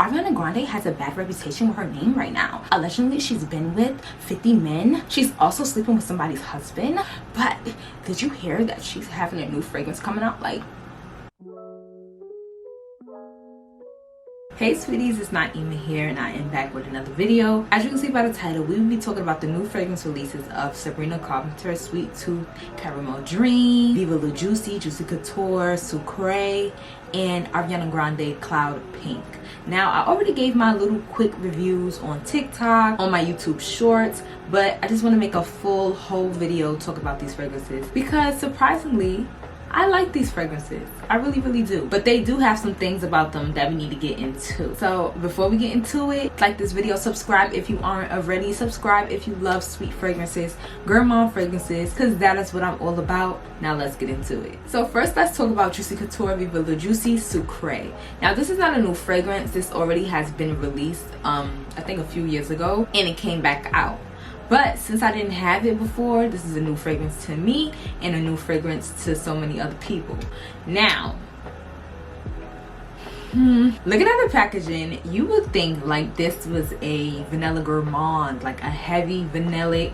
Ariana Grande has a bad reputation with her name right now. Allegedly, she's been with 50 men. She's also sleeping with somebody's husband. But did you hear that she's having a new fragrance coming out? Like, hey sweeties, it's Naima here and I am back with another video. As you can see by the title, we will be talking about the new fragrance releases of Sabrina Carpenter Sweet Tooth Caramel Dream, Viva La Juicy, Juicy Couture Sucre, and Ariana Grande Cloud Pink. Now, I already gave my little quick reviews on TikTok, on my YouTube shorts, but I just want to make a full whole video talk about these fragrances because surprisingly, I like these fragrances. I really do. But they do have some things about them that we need to get into. So before we get into it, like this video, subscribe if you aren't already. Subscribe if you love sweet fragrances, gourmand fragrances, because that is what I'm all about. Now let's get into it. So first, let's talk about Juicy Couture Viva La Juicy Sucre. Now this is not a new fragrance. This already has been released, I think a few years ago, and it came back out. But since I didn't have it before, this is a new fragrance to me and a new fragrance to so many other people. Now, looking at the packaging, you would think like this was a vanilla gourmand, like a heavy vanillic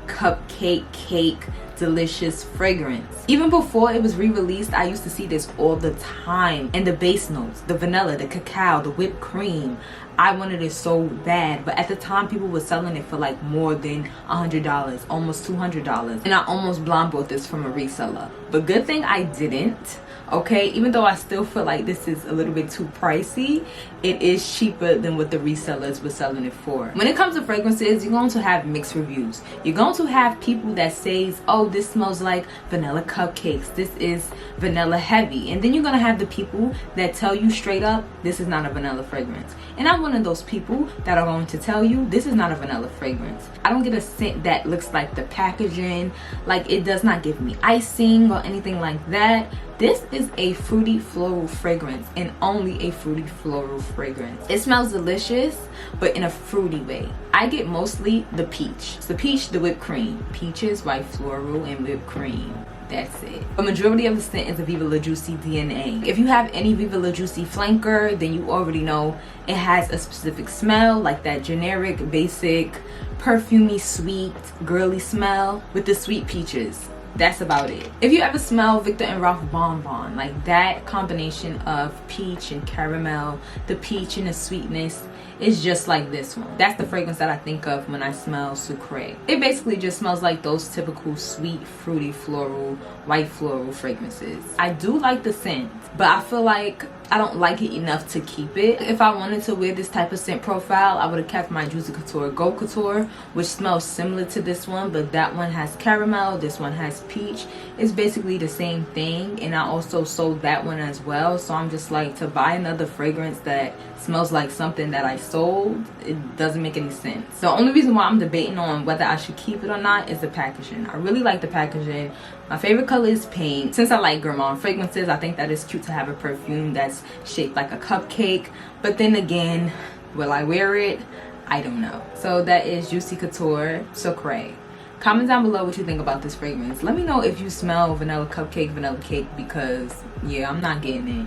cupcake cake delicious fragrance. Even before it was re-released, I used to see this all the time, and the base notes, the vanilla, the cacao, the whipped cream, I wanted it so bad. But at the time, people were selling it for like more than $100, almost $200, and I almost blind bought this from a reseller. But good thing I didn't. Okay, even though I still feel like this is a little bit too pricey, it is cheaper than what the resellers were selling it for. When it comes to fragrances, you're going to have mixed reviews. You're going to have people that says, oh, this smells like vanilla cupcakes, this is vanilla heavy. And then you're going to have the people that tell you straight up, this is not a vanilla fragrance. And I'm one of those people that are going to tell you, this is not a vanilla fragrance. I don't get a scent that looks like the packaging. Like, it does not give me icing or anything like that. This is a fruity floral fragrance, and only a fruity floral fragrance. It smells delicious, but in a fruity way. I get mostly the peach. It's the peach, the whipped cream. Peaches, white floral, and whipped cream. That's it. The majority of the scent is a Viva La Juicy DNA. If you have any Viva La Juicy flanker, then you already know it has a specific smell, like that generic, basic, perfumey, sweet, girly smell with the sweet peaches. That's about it. If you ever smell Victor and Ralph Bonbon, like that combination of peach and caramel, the peach and the sweetness is just like this one. That's the fragrance that I think of when I smell Sucre. It basically just smells like those typical sweet, fruity, floral, white floral fragrances. I do like the scent, but I feel like I don't like it enough to keep it. If I wanted to wear this type of scent profile, I would have kept my Juicy Couture Gold Couture, which smells similar to this one, but that one has caramel, this one has peach. It's basically the same thing, and I also sold that one as well. So I'm just like, to buy another fragrance that smells like something that I sold, it doesn't make any sense. The only reason why I'm debating on whether I should keep it or not is the packaging. I really like the packaging. My favorite color is pink. Since I like gourmand fragrances, I think that it's cute to have a perfume that's shaped like a cupcake. But then again, will I wear it? I don't know. So that is Juicy Couture Sucre. Comment down below what you think about this fragrance. Let me know if you smell vanilla cupcake, vanilla cake, because yeah, I'm not getting it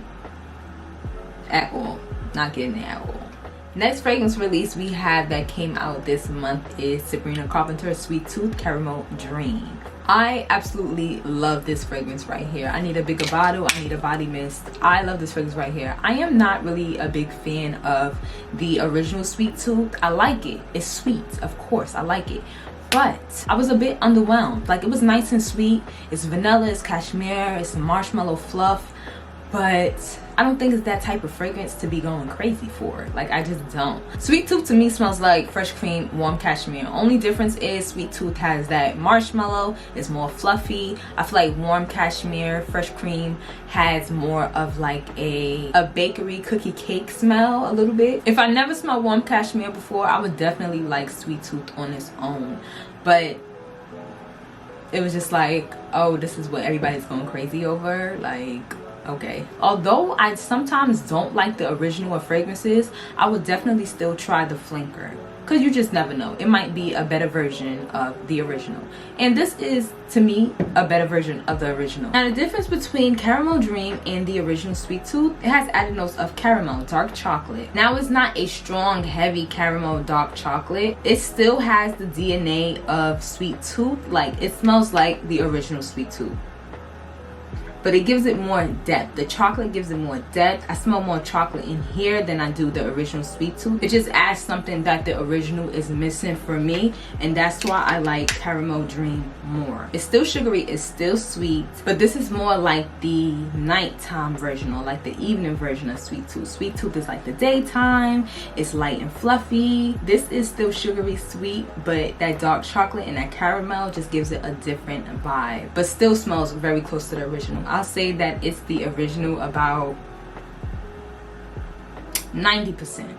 at all. Not getting it at all. Next fragrance release we have that came out this month is Sabrina Carpenter Sweet Tooth Caramel Dream. I absolutely love this fragrance right here. I need a bigger bottle. I need a body mist. I love this fragrance right here. I am not really a big fan of the original Sweet Tooth. I like it. It's sweet, of course. I like it. But I was a bit underwhelmed. Like, it was nice and sweet. It's vanilla, it's cashmere, it's marshmallow fluff. But I don't think it's that type of fragrance to be going crazy for. Like, I just don't. Sweet Tooth to me smells like fresh cream, warm cashmere. Only difference is Sweet Tooth has that marshmallow, it's more fluffy. I feel like warm cashmere, fresh cream has more of like a bakery cookie cake smell a little bit. If I never smelled warm cashmere before, I would definitely like Sweet Tooth on its own. But it was just like, oh, this is what everybody's going crazy over. Like, okay? Although I sometimes don't like the original of fragrances, I would definitely still try the flanker, because you just never know. It might be a better version of the original. And this is, to me, a better version of the original. Now, the difference between Caramel Dream and the original Sweet Tooth, it has added notes of caramel, dark chocolate. Now, it's not a strong, heavy caramel dark chocolate. It still has the DNA of Sweet Tooth. Like, it smells like the original Sweet Tooth, but it gives it more depth. The chocolate gives it more depth. I smell more chocolate in here than I do the original Sweet Tooth. It just adds something that the original is missing for me, and that's why I like Caramel Dream more. It's still sugary, it's still sweet, but this is more like the nighttime version, or like the evening version of Sweet Tooth. Sweet Tooth is like the daytime, it's light and fluffy. This is still sugary sweet, but that dark chocolate and that caramel just gives it a different vibe, but still smells very close to the original. I'll say that it's the original about 90%,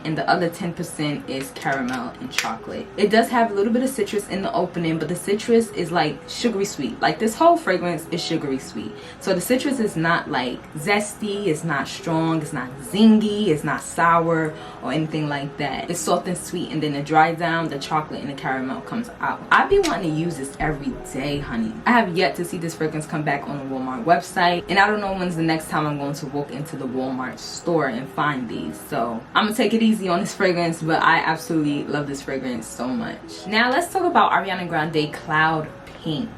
and the other 10% is caramel and chocolate. It does have a little bit of citrus in the opening, but the citrus is like sugary sweet. Like, this whole fragrance is sugary sweet. So the citrus is not like zesty, it's not strong, it's not zingy, it's not sour or anything like that. It's soft and sweet, and then it dries down, the chocolate and the caramel comes out. I be wanting to use this every day, honey. I have yet to see this fragrance come back on the Walmart website, and I don't know when's the next time I'm going to walk into the Walmart store and find these. So I'm gonna take it easy on this fragrance, but I absolutely love this fragrance so much. Now let's talk about Ariana Grande Cloud Pink.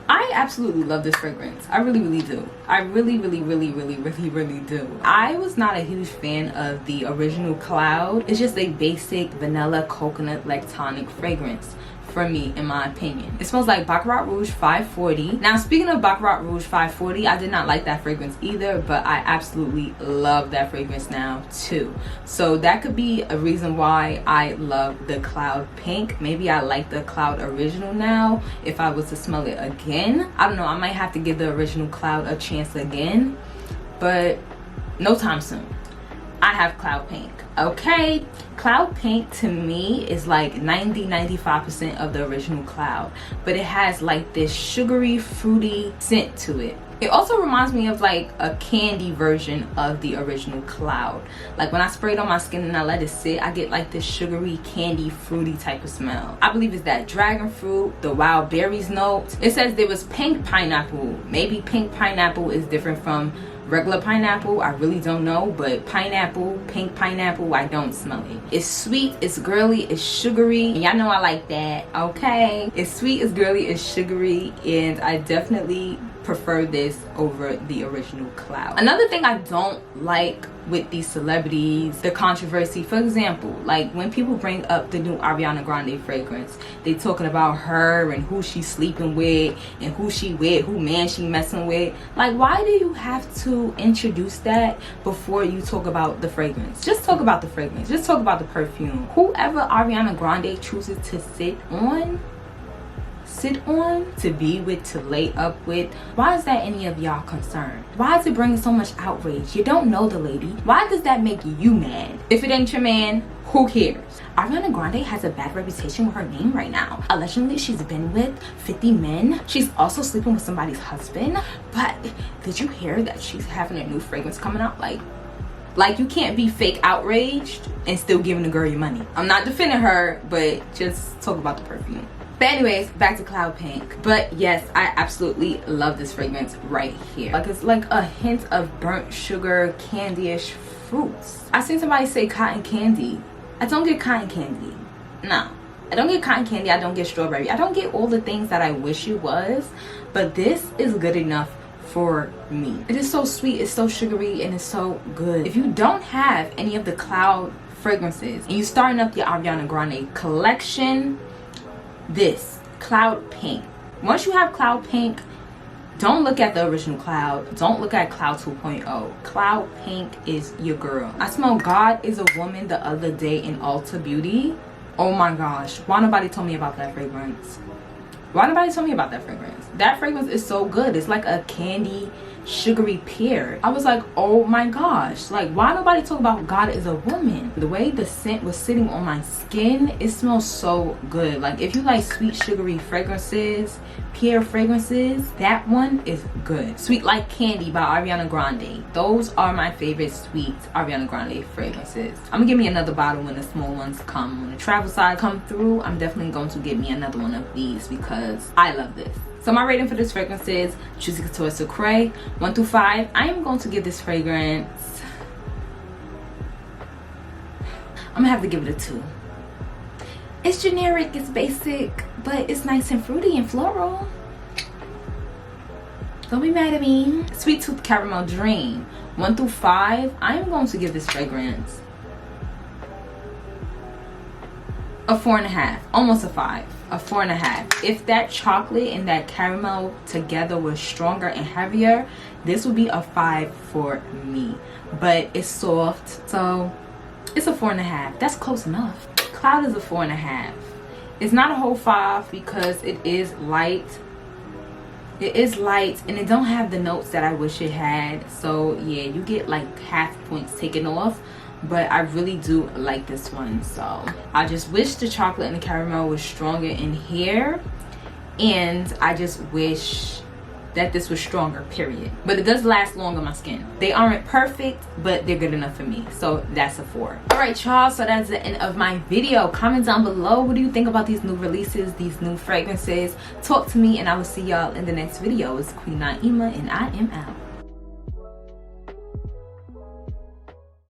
I absolutely love this fragrance. I really do. I really do. I was not a huge fan of the original Cloud. It's just a basic vanilla coconut lactonic fragrance for me, in my opinion. It smells like Baccarat Rouge 540. Now, speaking of Baccarat Rouge 540, I did not like that fragrance either, but I absolutely love that fragrance now too. So that could be a reason why I love the Cloud Pink. Maybe I like the Cloud Original now if I was to smell it again. I don't know, I might have to give the original Cloud a chance again, but no time soon. I have Cloud Pink. Okay, Cloud Pink to me is like 90-95% of the original Cloud, but it has like this sugary fruity scent to it. It also reminds me of like a candy version of the original Cloud. Like when I spray it on my skin and I let it sit, I get like this sugary candy fruity type of smell. I believe it's that dragon fruit, the wild berries note. It says there was pink pineapple. Maybe pink pineapple is different from regular pineapple. I really don't know, but pineapple, pink pineapple, I don't smell it. It's sweet, it's girly, it's sugary, and y'all know I like that. Okay, it's sweet, it's girly, it's sugary, and I definitely prefer this over the original Cloud. Another thing I don't like with these celebrities, the controversy. For example, like when people bring up the new Ariana Grande fragrance, they talking about her and who she's sleeping with and who she with, who man she messing with. Like, why do you have to introduce that before you talk about the fragrance? Just talk about the fragrance, just talk about the perfume. Whoever Ariana Grande chooses to sit on, to be with, to lay up with, why is that any of y'all concerned? Why is it bringing so much outrage? You don't know the lady. Why does that make you mad? If it ain't your man, who cares? Ariana Grande has a bad reputation with her name right now. Allegedly, she's been with 50 men. She's also sleeping with somebody's husband. But did you hear that she's having a new fragrance coming out? Like you can't be fake outraged and still giving the girl your money. I'm not defending her, but just talk about the perfume. But anyways, back to Cloud Pink. But yes, I absolutely love this fragrance right here. Like, it's like a hint of burnt sugar, candy-ish fruits. I seen somebody say cotton candy. I don't get cotton candy. No, I don't get cotton candy. I don't get strawberry. I don't get all the things that I wish it was. But this is good enough for me. It is so sweet, it's so sugary, and it's so good. If you don't have any of the Cloud fragrances and you starting up your Ariana Grande collection, this Cloud Pink. Once you have Cloud Pink, don't look at the original Cloud. Don't look at Cloud 2.0. Cloud Pink is your girl. I smelled God is a Woman the other day in Ulta Beauty. Oh my gosh, why nobody told me about that fragrance? Why nobody told me about that fragrance? That fragrance is so good. It's like a candy sugary pear. I was like, oh my gosh, like why nobody talk about God is a woman? The way the scent was sitting on my skin, it smells so good. Like if you like sweet sugary fragrances, pear fragrances, that one is good. Sweet Like Candy by Ariana Grande. Those are my favorite sweet Ariana Grande fragrances. I'm gonna get me another bottle when the small ones come. When the travel size come through, I'm definitely going to get me another one of these because I love this. So my rating for this fragrance is Juicy Couture Sucre, 1 through 5. I am going to give this fragrance, I'm gonna have to give it a 2. It's generic, it's basic, but it's nice and fruity and floral. Don't be mad at me. Sweet Tooth Caramel Dream, 1 through 5. I am going to give this fragrance a 4.5, almost a 5, a 4.5. If that chocolate and that caramel together was stronger and heavier, this would be a 5 for me. But it's soft, so it's a 4.5. That's close enough. Cloud is a 4.5. It's not a whole 5 because it is light. It is light and it don't have the notes that I wish it had. So yeah, you get like half points taken off. But I really do like this one. So I just wish the chocolate and the caramel was stronger in here. And I just wish that this was stronger, period. But it does last long on my skin. They aren't perfect, but they're good enough for me. So that's a 4. All right, y'all, so that's the end of my video. Comment down below, what do you think about these new releases, these new fragrances? Talk to me and I will see y'all in the next video. It's Queen Naima and I am out.